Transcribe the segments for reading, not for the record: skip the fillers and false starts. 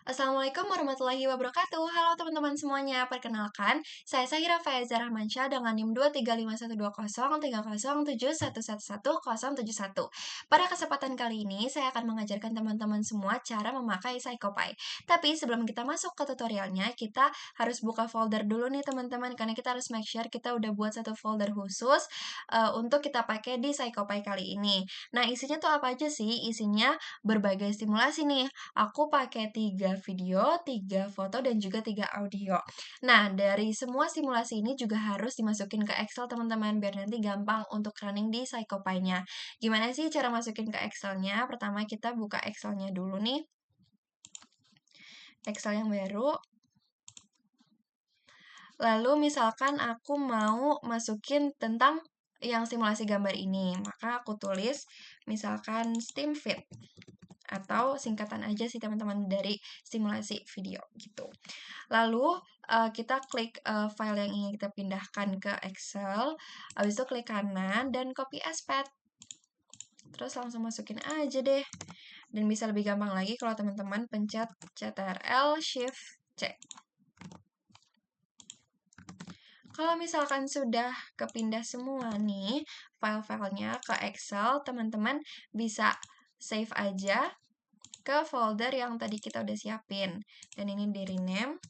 Assalamualaikum warahmatullahi wabarakatuh. Halo teman-teman semuanya. Perkenalkan, saya Sahira Faiza Rahmansyah dengan NIM 23512030711111071. Pada kesempatan kali ini, saya akan mengajarkan teman-teman semua cara memakai PsychoPy. Tapi sebelum kita masuk ke tutorialnya, kita harus buka folder dulu nih teman-teman, karena kita harus make sure kita udah buat satu folder khusus untuk kita pakai di PsychoPy kali ini. Nah, isinya tuh apa aja sih? Isinya berbagai stimulasi nih. Aku pakai 3 video, 3 foto, dan juga 3 audio. Nah, dari semua simulasi ini juga harus dimasukin ke Excel teman-teman, biar nanti gampang untuk running di PsychoPy-nya. Gimana sih cara masukin ke Excel-nya? Pertama kita buka Excel-nya dulu nih. Excel yang baru. Lalu misalkan aku mau masukin tentang yang simulasi gambar ini, maka aku tulis misalkan StimFit atau singkatan aja sih teman-teman dari simulasi video gitu. Lalu kita klik file yang ingin kita pindahkan ke Excel, habis itu klik kanan dan copy as path. Terus langsung masukin aja deh. Dan bisa lebih gampang lagi kalau teman-teman pencet Ctrl Shift C. Kalau misalkan sudah kepindah semua nih file-filenya ke Excel, teman-teman bisa save aja ke folder yang tadi kita udah siapin. Dan ini di rename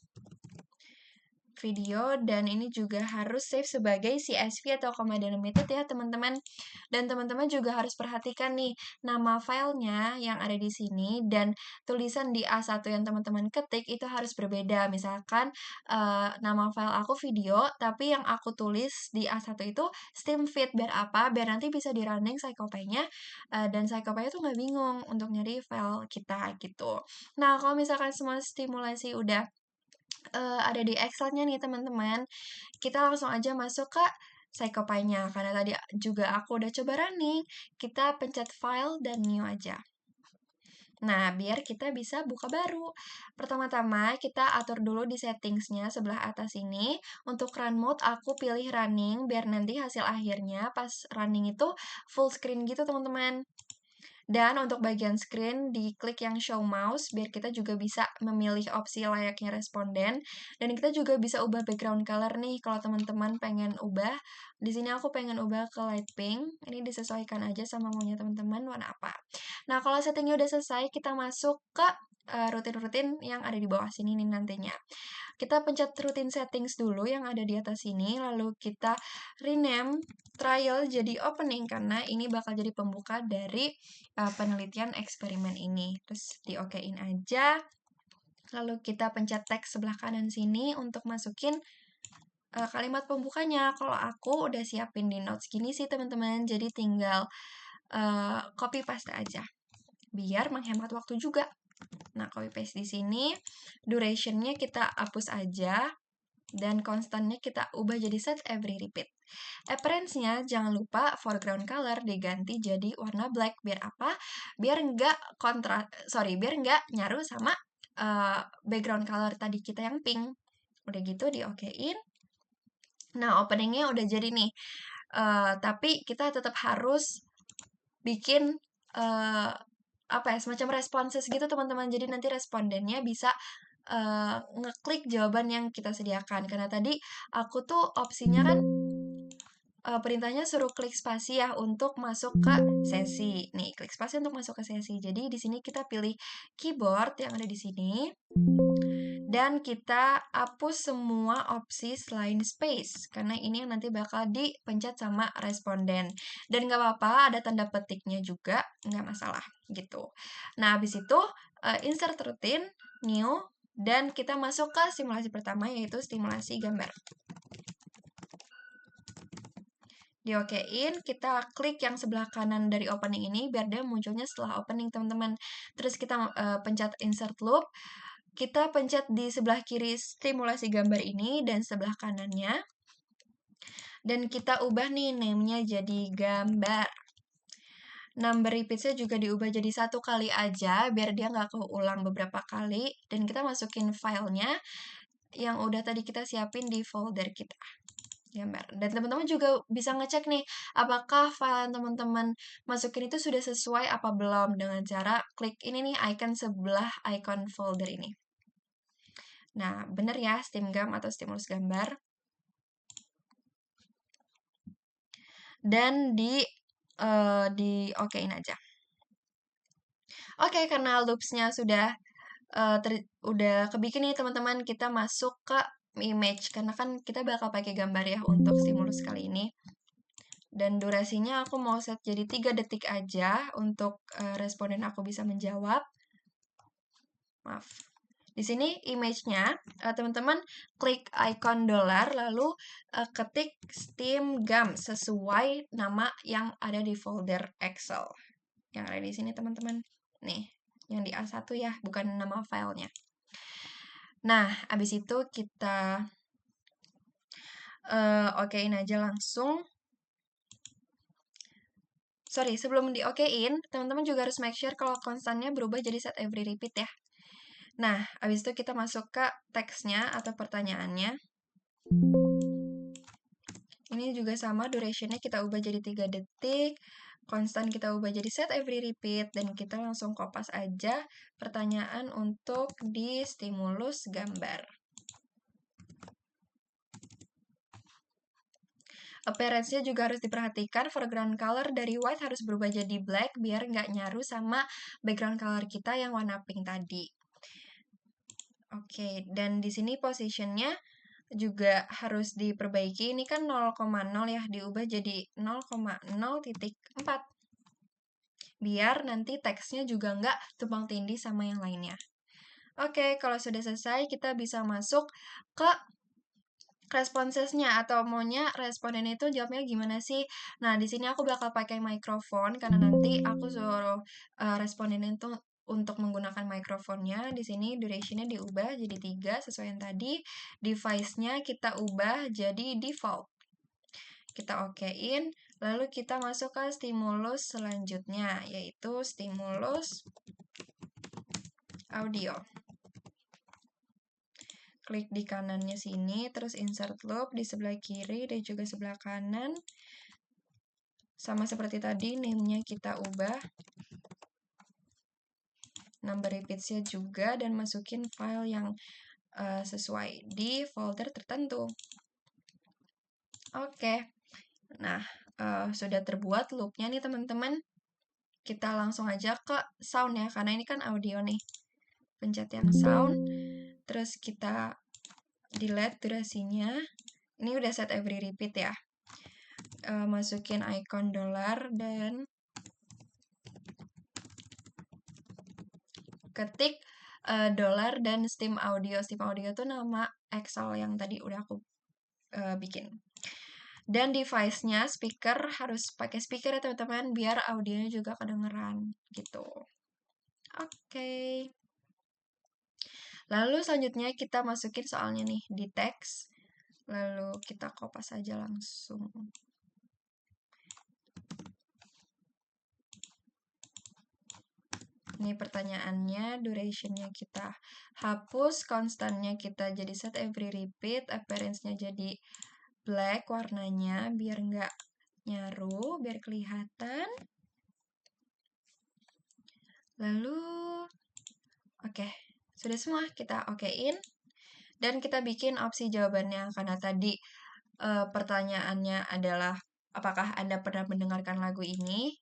video, dan ini juga harus save sebagai CSV atau comma delimited ya teman-teman. Dan teman-teman juga harus perhatikan nih nama filenya yang ada di sini dan tulisan di A1 yang teman-teman ketik itu harus berbeda. Misalkan nama file aku video, tapi yang aku tulis di A1 itu StimFit. Biar apa? Biar nanti bisa di running PsychoPy-nya dan PsychoPy itu nggak bingung untuk nyari file kita gitu. Nah, kalau misalkan semua stimulasi udah ada di Excel-nya nih teman-teman, kita langsung aja masuk ke PsychoPy-nya. Karena tadi juga aku udah coba running, kita pencet File dan New aja. Nah, biar kita bisa buka baru. Pertama-tama, kita atur dulu di settings-nya sebelah atas ini. Untuk run mode, aku pilih running, biar nanti hasil akhirnya pas running itu full screen gitu teman-teman. Dan untuk bagian screen, diklik yang show mouse, biar kita juga bisa memilih opsi layaknya responden. Dan kita juga bisa ubah background color nih, kalau teman-teman pengen ubah. Di sini aku pengen ubah ke light pink, ini disesuaikan aja sama maunya teman-teman warna apa. Nah, kalau settingnya udah selesai, kita masuk ke rutin-rutin yang ada di bawah sini nih nantinya. Kita pencet routine settings dulu yang ada di atas sini, lalu kita rename trial jadi opening, karena ini bakal jadi pembuka dari penelitian eksperimen ini. Terus di okein aja, lalu kita pencet teks sebelah kanan sini untuk masukin kalimat pembukanya. Kalau aku udah siapin di notes gini sih teman-teman, jadi tinggal copy paste aja, biar menghemat waktu juga. Nah, copy paste di sini, duration-nya kita hapus aja, dan konstannya kita ubah jadi set every repeat. Appearance-nya jangan lupa foreground color diganti jadi warna black. Biar apa? Biar biar nggak nyaru sama background color tadi kita yang pink. Udah gitu di okein. Nah, openingnya udah jadi nih. Tapi kita tetap harus bikin semacam responses gitu teman-teman. Jadi nanti respondennya bisa ngeklik jawaban yang kita sediakan. Karena tadi aku tuh opsinya kan perintahnya suruh klik spasi ya untuk masuk ke sesi. Nih, klik spasi untuk masuk ke sesi. Jadi di sini kita pilih keyboard yang ada di sini. Dan kita hapus semua opsi selain space, karena ini yang nanti bakal dipencet sama responden. Dan nggak apa-apa, ada tanda petiknya juga, nggak masalah, gitu. Nah, habis itu, insert routine, new, dan kita masuk ke simulasi pertama, yaitu stimulasi gambar. Diokein, kita klik yang sebelah kanan dari opening ini, biar dia munculnya setelah opening, teman-teman. Terus kita pencet insert loop, kita pencet di sebelah kiri stimulasi gambar ini dan sebelah kanannya. Dan kita ubah nih name-nya jadi gambar. Number repeats-nya juga diubah jadi 1 kali aja, biar dia nggak keulang beberapa kali. Dan kita masukin filenya yang udah tadi kita siapin di folder kita. gambar. Dan teman-teman juga bisa ngecek nih, apakah file yang teman-teman masukin itu sudah sesuai apa belum dengan cara klik ini nih, icon sebelah icon folder ini. Nah, bener ya, StimGam atau stimulus gambar. Dan di okein aja. Oke, karena loopsnya udah kebikin nih teman-teman, kita masuk ke image karena kan kita bakal pakai gambar ya untuk stimulus kali ini. Dan durasinya aku mau set jadi 3 detik aja untuk responden aku bisa menjawab. Maaf. Di sini image-nya, teman-teman klik icon dolar lalu ketik StimGam sesuai nama yang ada di folder Excel. Yang ada di sini teman-teman. Nih, yang di A1 ya, bukan nama filenya. Nah, abis itu kita okein aja langsung. Sorry, sebelum di okein, teman-teman juga harus make sure kalau konstannya berubah jadi set every repeat ya. Nah, abis itu kita masuk ke teksnya atau pertanyaannya. Ini juga sama, durationnya kita ubah jadi 3 detik, konstan kita ubah jadi set every repeat, dan kita langsung kopas aja pertanyaan untuk di stimulus gambar. Appearance-nya juga harus diperhatikan, foreground color dari white harus berubah jadi black, biar nggak nyaru sama background color kita yang warna pink tadi. Oke, dan di sini positionnya juga harus diperbaiki. Ini kan 0,0 ya, diubah jadi 0,0.4. Biar nanti teksnya juga nggak tumpang tindih sama yang lainnya. Oke, kalau sudah selesai, kita bisa masuk ke responsesnya atau maunya responden itu jawabnya gimana sih? Nah, di sini aku bakal pakai mikrofon karena nanti aku suruh responden itu untuk menggunakan mikrofonnya. Di sini durationnya diubah jadi 3 sesuai yang tadi. Device-nya kita ubah jadi default. Kita okein, lalu kita masuk ke stimulus selanjutnya, yaitu stimulus audio. Klik di kanannya sini, terus insert loop di sebelah kiri dan juga sebelah kanan. Sama seperti tadi, name-nya kita ubah. Number repeats-nya juga, dan masukin file yang sesuai di folder tertentu. Oke. Nah, sudah terbuat loop-nya nih teman-teman. Kita langsung aja ke sound ya, karena ini kan audio nih. Pencet yang sound, terus kita delete durasinya. Ini udah set every repeat ya. Masukin icon dolar dan ketik dolar dan Steam Audio. Steam Audio itu nama Excel yang tadi udah aku bikin. Dan device-nya speaker harus pakai speaker ya teman-teman biar audionya juga kedengeran gitu. Oke. Lalu selanjutnya kita masukin soalnya nih di teks. Lalu kita kopas aja langsung. Ini pertanyaannya, durationnya kita hapus, konstannya kita jadi set every repeat, appearance-nya jadi black warnanya, biar nggak nyaru, biar kelihatan. Lalu, oke, sudah semua kita okein. Dan kita bikin opsi jawabannya, karena tadi pertanyaannya adalah, apakah Anda pernah mendengarkan lagu ini?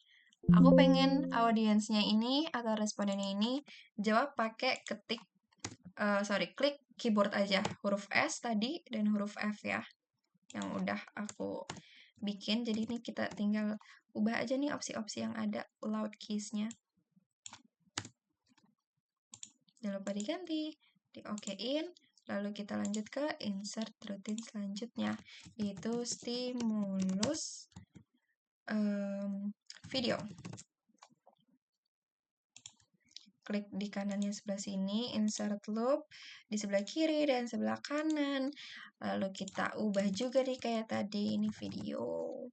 Aku pengen audiensnya ini atau respondennya ini jawab pakai klik keyboard aja, huruf S tadi dan huruf F ya, yang udah aku bikin. Jadi ini kita tinggal ubah aja nih opsi-opsi yang ada loud keys-nya. Jangan lupa diganti, di-okein, lalu kita lanjut ke insert routine selanjutnya, yaitu stimulus video. Klik di kanannya sebelah sini, insert loop di sebelah kiri dan sebelah kanan. Lalu kita ubah juga nih kayak tadi, ini video.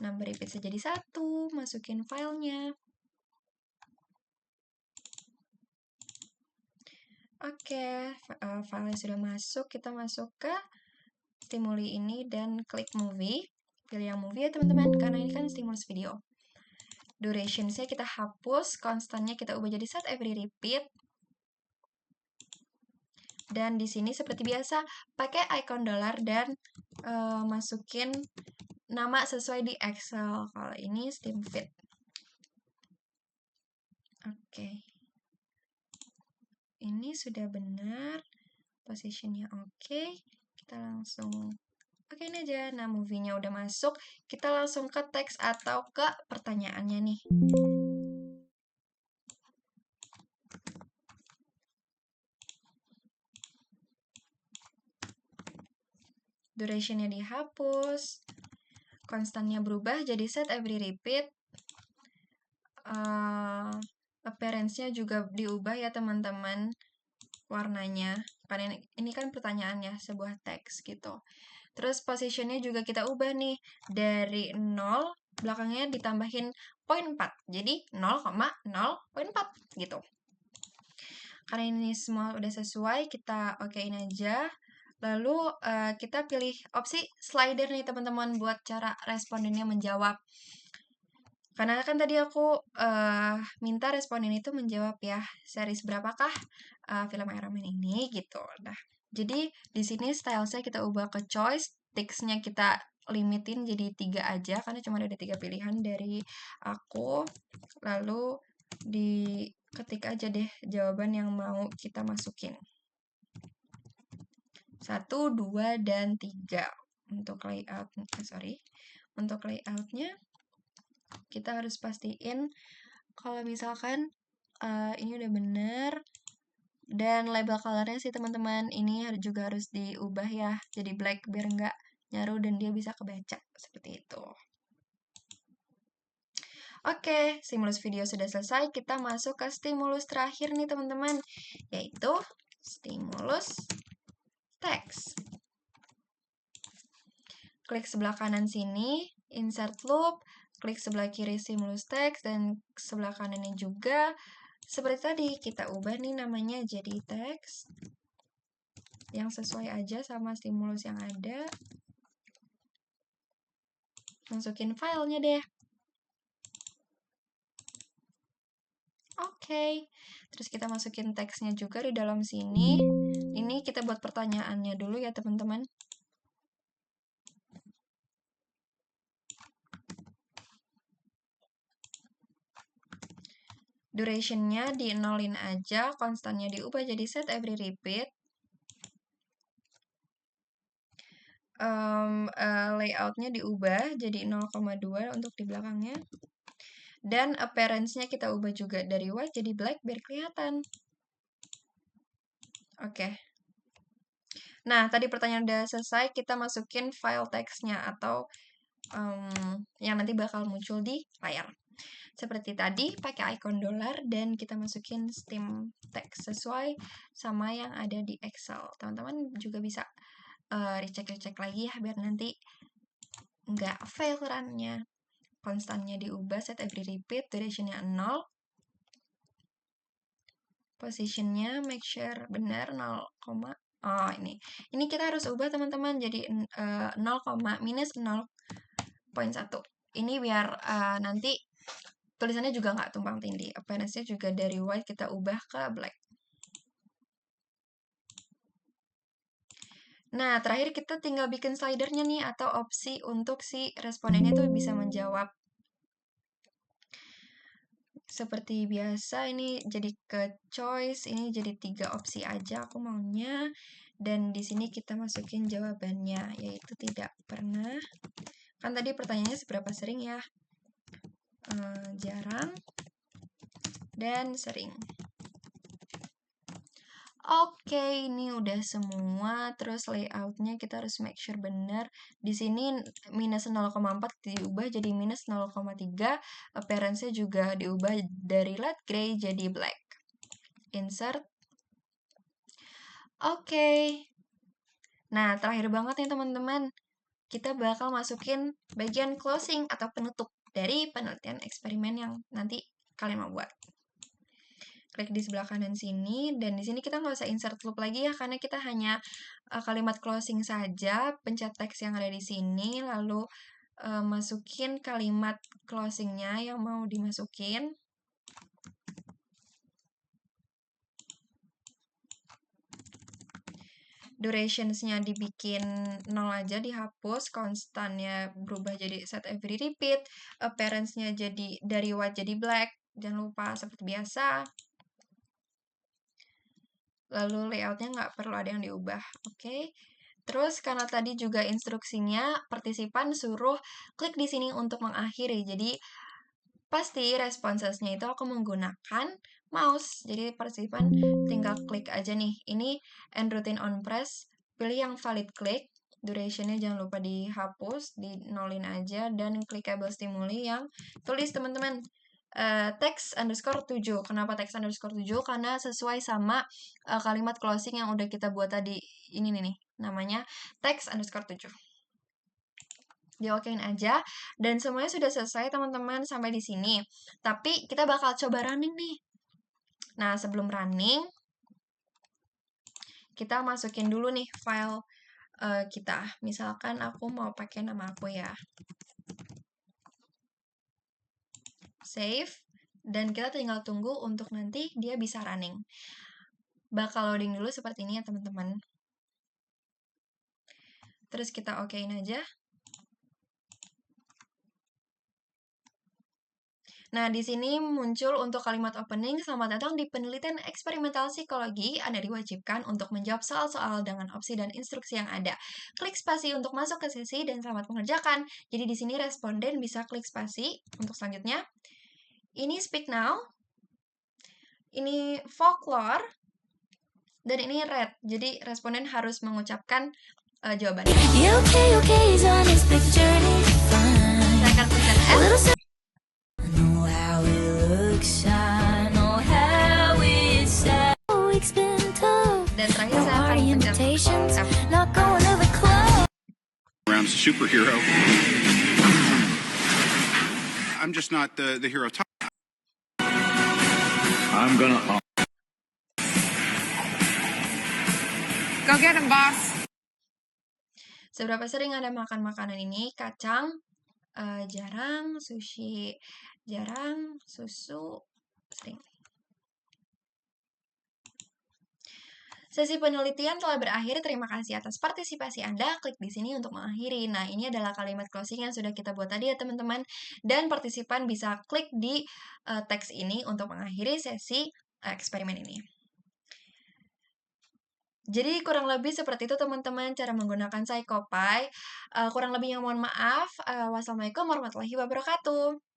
Number repeat jadi 1, masukin filenya. Oke, filenya sudah masuk, kita masuk ke stimuli ini dan klik movie. Pilih yang movie ya teman-teman, karena ini kan stimulus video. Duration-nya kita hapus, konstannya kita ubah jadi set every repeat. Dan di sini seperti biasa, pakai icon dolar dan masukin nama sesuai di Excel. Kalau ini StimFit. Oke. Ini sudah benar. Positionnya oke. Kita langsung oke ini aja. Nah, movie-nya udah masuk. Kita langsung ke teks atau ke pertanyaannya nih. Duration-nya dihapus. Konstannya berubah jadi set every repeat. Appearance-nya juga diubah ya teman-teman. Warnanya. Karena ini kan pertanyaannya, sebuah teks gitu. Terus positionnya juga kita ubah nih. Dari 0, belakangnya ditambahin 0,4. Jadi 0,0.4 gitu. Karena ini semua udah sesuai, kita okein aja. Lalu kita pilih opsi slider nih teman-teman buat cara respondennya menjawab. Karena kan tadi aku minta responden itu menjawab ya, series berapakah film Iron Man ini gitu. Nah, jadi di sini stylesnya kita ubah ke choice, text-nya kita limitin jadi 3 aja, karena cuma ada 3 pilihan dari aku. Lalu diketik aja deh jawaban yang mau kita masukin. 1, 2, dan 3. Untuk layoutnya kita harus pastiin kalau misalkan ini udah bener dan label colornya sih teman-teman ini juga harus diubah ya jadi black biar nggak nyaru dan dia bisa kebaca seperti itu. Oke, stimulus video sudah selesai. Kita masuk ke stimulus terakhir nih teman-teman, yaitu stimulus teks. Klik sebelah kanan sini, insert loop, klik sebelah kiri stimulus teks, dan sebelah kanannya juga. Seperti tadi, kita ubah nih namanya jadi teks. Yang sesuai aja sama stimulus yang ada. Masukin filenya deh. Oke. Terus kita masukin teksnya juga di dalam sini. Ini kita buat pertanyaannya dulu ya teman-teman. Duration-nya di nolin aja, konstannya diubah jadi set every repeat. Layout-nya diubah jadi 0,2 untuk di belakangnya. Dan appearance-nya kita ubah juga dari white jadi black biar kelihatan. Oke. Nah, tadi pertanyaan udah selesai, kita masukin file text-nya atau yang nanti bakal muncul di layar. Seperti tadi, pakai icon dolar dan kita masukin stim text sesuai sama yang ada di Excel. Teman-teman juga bisa recheck lagi ya, biar nanti nggak fail run-nya. Konstannya diubah, set every repeat, duration-nya 0. Position-nya make sure benar 0, oh ini. Ini kita harus ubah teman-teman jadi 0, minus 0,1. Ini biar nanti tulisannya juga nggak tumpang tindih. Appearance-nya juga dari white kita ubah ke black. Nah, terakhir kita tinggal bikin slidernya nih, atau opsi untuk si respondennya tuh bisa menjawab. Seperti biasa, ini jadi ke choice, ini jadi 3 opsi aja aku maunya. Dan di sini kita masukin jawabannya, yaitu tidak pernah. Kan tadi pertanyaannya seberapa sering ya? Jarang dan sering. Oke, ini udah semua. Terus layoutnya kita harus make sure benar. Di sini minus 0,4 diubah jadi minus 0,3. Appearance-nya juga diubah dari light gray jadi black. Insert. Oke. Nah, terakhir banget nih teman-teman. Kita bakal masukin bagian closing atau penutup dari penelitian eksperimen yang nanti kalian mau buat. klik di sebelah kanan sini, dan di sini kita nggak usah insert loop lagi ya, karena kita hanya kalimat closing saja, pencet teks yang ada di sini, lalu masukin kalimat closingnya yang mau dimasukin. Durationsnya dibikin 0 aja, dihapus, konstannya berubah jadi set every repeat, appearance-nya jadi dari white jadi black, jangan lupa seperti biasa. Lalu layout-nya nggak perlu ada yang diubah, oke? Terus karena tadi juga instruksinya partisipan suruh klik di sini untuk mengakhiri, jadi pasti responsesnya itu aku menggunakan mouse. Jadi partisipan tinggal klik aja nih. Ini end routine on press, pilih yang valid click, durationnya jangan lupa dihapus, di nolin aja, dan clickable stimuli yang tulis teman-teman text underscore 7. Kenapa text underscore 7? Karena sesuai sama kalimat closing yang udah kita buat tadi. Ini nih, namanya text underscore 7. Diokein aja, dan semuanya sudah selesai teman-teman sampai di sini. Tapi kita bakal coba running nih. Nah, sebelum running, kita masukin dulu nih file kita. Misalkan aku mau pakai nama aku ya. Save, dan kita tinggal tunggu untuk nanti dia bisa running. Bakal loading dulu seperti ini ya teman-teman. Terus kita okein aja. Nah, di sini muncul untuk kalimat opening, selamat datang di penelitian eksperimental psikologi, Anda diwajibkan untuk menjawab soal-soal dengan opsi dan instruksi yang ada. Klik spasi untuk masuk ke sesi dan selamat mengerjakan. Jadi di sini responden bisa klik spasi untuk selanjutnya. Ini speak now, ini folklore, dan ini read. Jadi responden harus mengucapkan jawabannya. Saya akan pencet S. Dan terakhir saya akan pencet superhero. I'm just not the hero type. I'm gonna go get him, boss. Seberapa sering Anda makan makanan ini? Kacang jarang, sushi jarang, susu sering. Sesi penelitian telah berakhir. Terima kasih atas partisipasi Anda. Klik di sini untuk mengakhiri. Nah, ini adalah kalimat closing yang sudah kita buat tadi ya, teman-teman. Dan partisipan bisa klik di teks ini untuk mengakhiri sesi eksperimen ini. Jadi kurang lebih seperti itu teman-teman cara menggunakan PsychoPy. Kurang lebihnya mohon maaf. Wassalamualaikum warahmatullahi wabarakatuh.